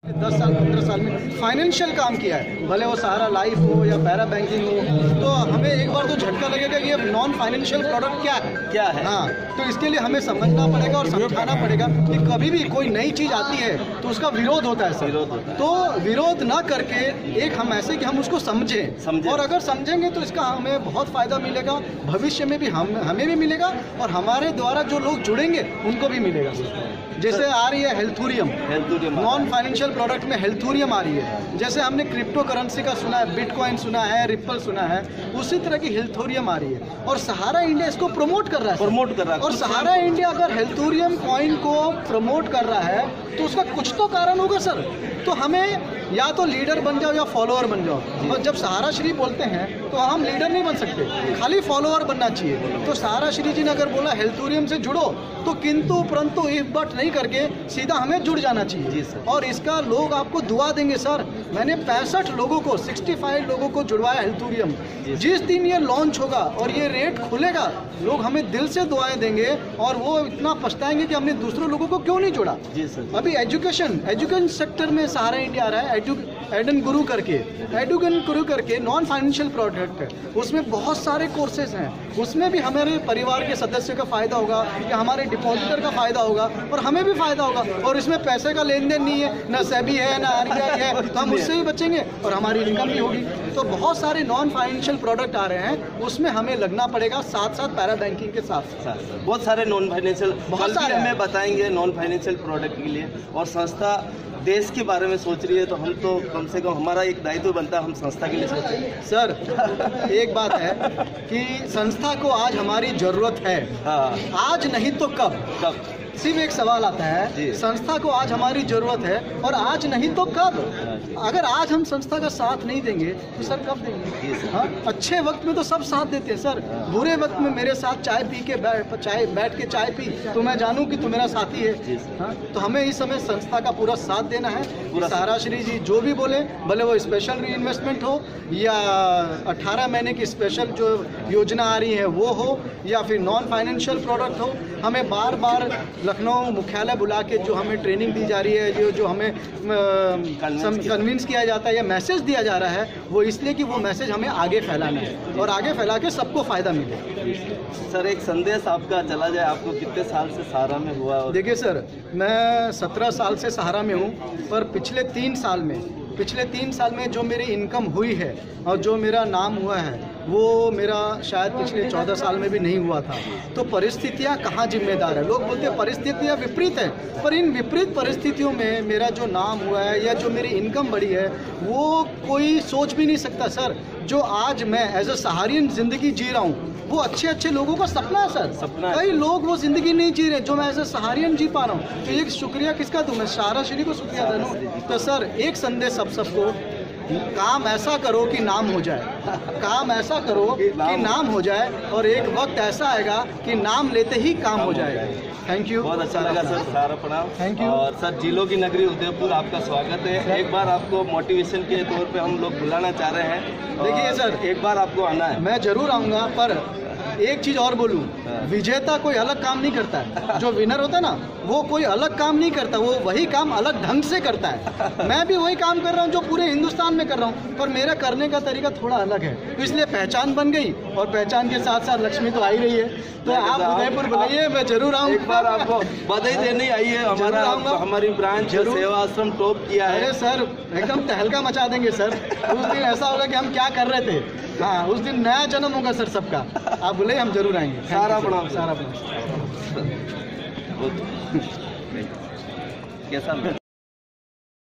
10 साल 15 साल में फाइनेंशियल काम किया है, भले वो सहारा लाइफ हो या पैरा बैंकिंग हो, तो हमें एक बार तो झटका लगेगा कि ये नॉन फाइनेंशियल प्रोडक्ट क्या है। हाँ, तो इसके लिए हमें समझना पड़ेगा और समझाना पड़ेगा कि कभी भी कोई नई चीज़ आती है तो उसका विरोध होता है सर। तो विरोध ना करके एक हम ऐसे कि हम उसको समझें और अगर समझेंगे तो इसका हमें बहुत फ़ायदा मिलेगा, भविष्य में भी हमें भी मिलेगा और हमारे द्वारा जो लोग जुड़ेंगे उनको भी मिलेगा। जैसे आ रही है हेल्थूरियम नॉन फाइनेंशियल प्रोडक्ट में हेल्थूरियम आ रही है, जैसे हमने क्रिप्टो करेंसी का सुना है, बिटकॉइन सुना है, रिपल सुना है, उसी तरह की हेल्थूरियम आ रही है और सहारा इंडिया इसको प्रमोट कर रहा है और सहारा इंडिया अगर हेल्थूरियम कॉइन को प्रमोट कर रहा है तो उसका कुछ तो कारण होगा सर। तो हमें या तो लीडर बन जाओ या फॉलोअर बन जाओ, और जब सहारा श्री बोलते हैं तो हम लीडर नहीं बन सकते, खाली फॉलोअर बनना चाहिए। तो सहारा श्री जी ने अगर बोला हेल्थूरियम से जुड़ो तो किंतु परंतु इफ बट नहीं करके सीधा हमें जुड़ जाना चाहिए और इसका लोग आपको दुआ देंगे सर। मैंने 65 लोगों को 65 लोगों को जुड़वाया हेल्थूरियम। जिस दिन ये लॉन्च होगा और ये रेट खुलेगा लोग हमें दिल से दुआएं देंगे और वो इतना पछताएंगे कि हमने दूसरे लोगों को क्यों नहीं जोड़ा। अभी एजुकेशन सेक्टर में सहारा इंडिया आ रहा है, एडन गुरु करके नॉन फाइनेंशियल प्रोडक्ट है, उसमें बहुत सारे कोर्सेज हैं, उसमें भी हमारे परिवार के सदस्य का फायदा होगा या हमारे डिपॉजिटर का फायदा होगा और हमें भी फायदा होगा और इसमें पैसे का लेन देन नहीं है, ना सेबी है ना आरबीआई है, तो हम उससे भी बचेंगे और हमारी इनकम भी होगी। तो बहुत सारे नॉन फाइनेंशियल प्रोडक्ट आ रहे हैं, उसमें हमें लगना पड़ेगा साथ साथ पैरा बैंकिंग के साथ बहुत सारे नॉन फाइनेंशियल हमें बताएंगे नॉन फाइनेंशियल प्रोडक्ट के लिए। और संस्था देश के बारे में सोच रही है तो हम तो कम से कम हमारा एक दायित्व बनता है हम संस्था के लिए सोचें। सर एक बात है कि संस्था को आज हमारी जरूरत है, आज नहीं तो कब। सिर्फ एक सवाल आता है, संस्था को आज हमारी जरूरत है और आज नहीं तो कब। अगर आज हम संस्था का साथ नहीं देंगे तो सर कब देंगे? हाँ, अच्छे वक्त में तो सब साथ देते हैं सर, बुरे वक्त में मेरे साथ चाय पी के बैठ के चाय पी तो मैं जानूं कि तू मेरा साथी है। हाँ, तो हमें इस समय संस्था का पूरा साथ देना है। सहारा श्री जी जो भी बोले, भले वो स्पेशल री इन्वेस्टमेंट हो या 18 महीने की स्पेशल जो योजना आ रही है वो हो या फिर नॉन फाइनेंशियल प्रोडक्ट हो, हमें बार बार लखनऊ मुख्यालय बुला के जो हमें ट्रेनिंग दी जा रही है, जो हमें कन्विंस किया जाता है या मैसेज दिया जा रहा है, वो इसलिए कि वो मैसेज हमें आगे फैलाना है और आगे फैला के सबको फ़ायदा मिले। सर एक संदेश आपका चला जाए, आपको कितने साल से सहारा में हुआ? देखिए सर, मैं 17 साल से सहारा में हूँ, पर पिछले 3 साल में जो मेरी इनकम हुई है और जो मेरा नाम हुआ है वो मेरा शायद पिछले 14 साल में भी नहीं हुआ था। तो परिस्थितियाँ कहाँ जिम्मेदार है? लोग बोलते हैं परिस्थितियाँ विपरीत है, पर इन विपरीत परिस्थितियों में मेरा जो नाम हुआ है या जो मेरी इनकम बढ़ी है वो कोई सोच भी नहीं सकता सर। जो आज मैं एज अ सहारियन ज़िंदगी जी रहा हूँ वो अच्छे लोगों का सपना है सर। कई लोग वो ज़िंदगी नहीं जी रहे जो मैं एज अ सहारियन जी पा रहा हूँ। तो एक शुक्रिया किसका दूँ? मैं सहारा श्री को शुक्रिया दूँ। तो सर एक संदेश सबको, काम ऐसा करो कि नाम हो जाए, काम ऐसा करो कि नाम हो जाए और एक वक्त ऐसा आएगा कि नाम लेते ही काम हो जाएगा। थैंक यू, बहुत अच्छा लगा सर, सारा प्रणाम। Thank you. और सर जिलों की नगरी उदयपुर आपका स्वागत है। एक बार आपको मोटिवेशन के तौर पे हम लोग बुलाना चाह रहे हैं। देखिए सर, एक बार आपको आना है। मैं जरूर आऊँगा, पर एक चीज़ और बोलूँ, विजेता कोई अलग काम नहीं करता है, जो विनर होता है ना वो कोई अलग काम नहीं करता, वो वही काम अलग ढंग से करता है। मैं भी वही काम कर रहा हूँ जो पूरे हिंदुस्तान में कर रहा हूँ, पर मेरा करने का तरीका थोड़ा अलग है, तो इसलिए पहचान बन गई और पहचान के साथ साथ लक्ष्मी तो आ ही रही है। तो आप उदयपुर बुलाइए, मैं जरूर आऊँ। एक बार आपको बधाई देने आइए, हमारी ब्रांच सेवा आश्रम टॉप किया है। अरे सर एकदम तहलका मचा देंगे सर। उस दिन ऐसा होगा कि हम क्या कर रहे थे। हाँ, उस दिन नया जन्म होगा सर सबका। आप बोले हम जरूर आएंगे। सारा प्रणाम। सारा प्रणाम। कैसा